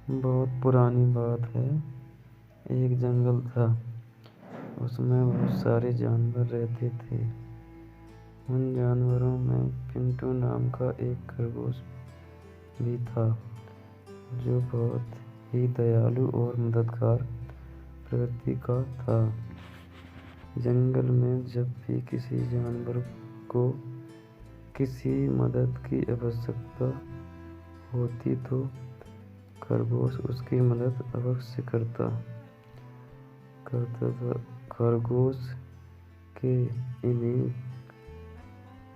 बहुत पुरानी बात है। एक जंगल था। उसमें बहुत सारे जानवर रहते थे। उन जानवरों में पिंटू नाम का एक खरगोश भी था, जो बहुत ही दयालु और मददगार प्रकृति का था। जंगल में जब भी किसी जानवर को किसी मदद की आवश्यकता होती तो खरगोश उसकी मदद अवश्य करता था। खरगोश के इन्हीं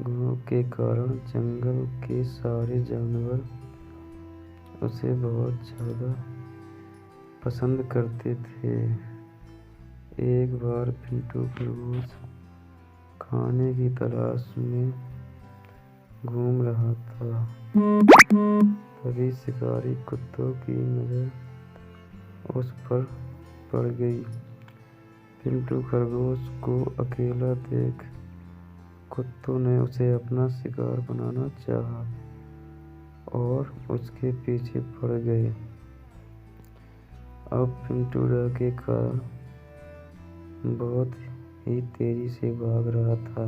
गुणों के कारण जंगल के सारे जानवर उसे बहुत ज़्यादा पसंद करते थे। एक बार पिंटू खरगोश खाने की तलाश में घूम रहा था। तभी शिकारी कुत्तों की नजर उस पर पड़ गई। पिंटू खरगोश को अकेला देख कुत्तों ने उसे अपना शिकार बनाना चाहा और उसके पीछे पड़ गए। अब पिंटू डर के कारण बहुत ही तेजी से भाग रहा था।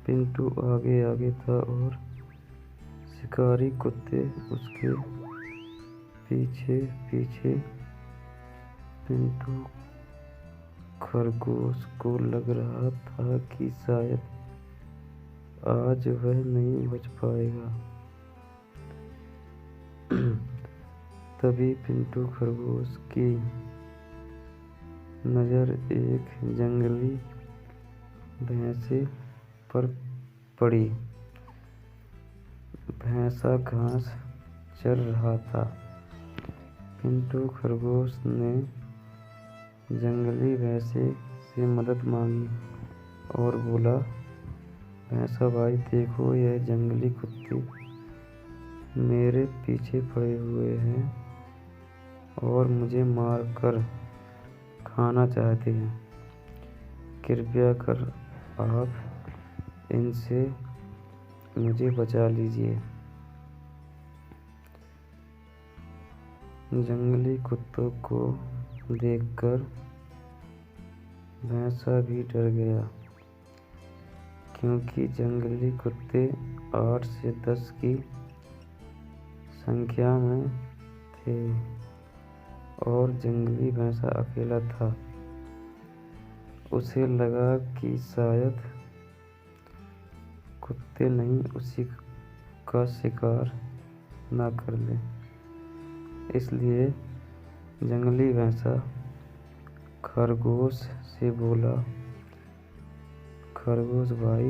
पिंटू आगे आगे था और शिकारी कुत्ते उसके पीछे पीछे। पिंटू खरगोश को लग रहा था कि शायद आज वह नहीं बच पाएगा। तभी पिंटू खरगोश की नज़र एक जंगली भैंसे पर पड़ी। भैंसा घास चर रहा था। पिंटू खरगोश ने जंगली भैंसे से मदद मांगी और बोला, भैंसा भाई देखो, यह जंगली कुत्ते मेरे पीछे पड़े हुए हैं और मुझे मार कर खाना चाहते हैं। कृपया कर आप इनसे मुझे बचा लीजिए। जंगली कुत्तों को देखकर भैंसा भी डर गया, क्योंकि जंगली कुत्ते 8 से 10 की संख्या में थे और जंगली भैंसा अकेला था। उसे लगा कि शायद कुत्ते नहीं उसी का शिकार ना कर ले। इसलिए जंगली भैंसा खरगोश से बोला, खरगोश भाई,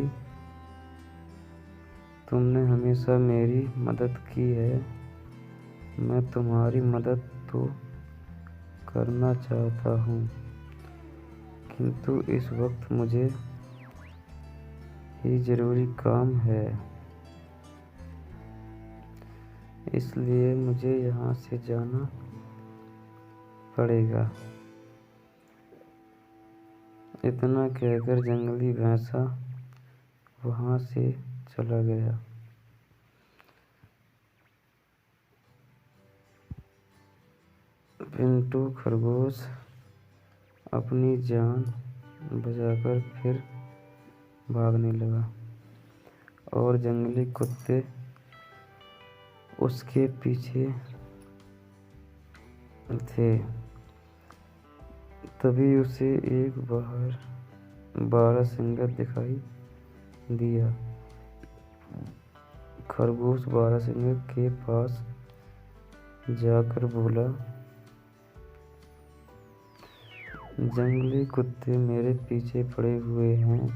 तुमने हमेशा मेरी मदद की है। मैं तुम्हारी मदद तो करना चाहता हूँ, किंतु इस वक्त मुझे ही ज़रूरी काम है, इसलिए मुझे यहाँ से जाना पड़ेगा। इतना कहकर जंगली भैंसा वहाँ से चला गया। पिंटू खरगोश अपनी जान बचाकर फिर भागने लगा और जंगली कुत्ते उसके पीछे थे। तभी उसे एक बारहसिंगा दिखाई दिया। खरगोश बारहसिंगा के पास जाकर बोला, जंगली कुत्ते मेरे पीछे पड़े हुए हैं,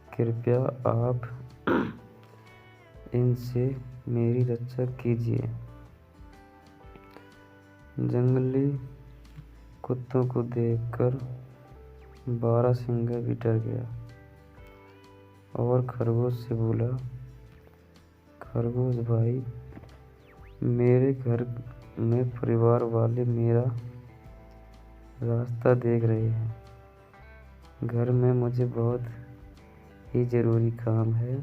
कृपया आप इनसे मेरी रक्षा कीजिए। जंगली कुत्तों को देखकर बारहसिंगा भी डर गया और खरगोश से बोला, खरगोश भाई, मेरे घर में परिवार वाले मेरा रास्ता देख रहे हैं। घर में मुझे बहुत ही ज़रूरी काम है,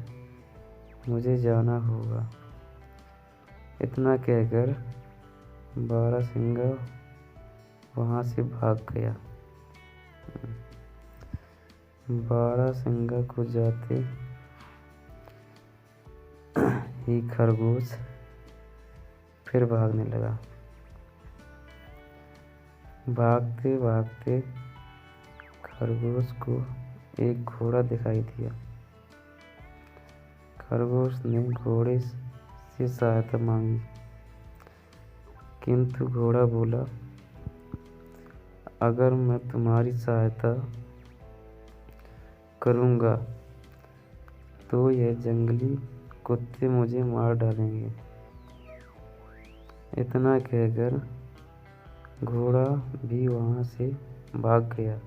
मुझे जाना होगा। इतना कहकर बारहसिंगा वहाँ से भाग गया। बारहसिंगा को जाते ही खरगोश फिर भागने लगा। भागते भागते खरगोश को एक घोड़ा दिखाई दिया। खरगोश ने घोड़े से सहायता मांगी, किंतु घोड़ा बोला, अगर मैं तुम्हारी सहायता करूँगा तो यह जंगली कुत्ते मुझे मार डालेंगे। इतना कहकर घोड़ा भी वहाँ से भाग गया।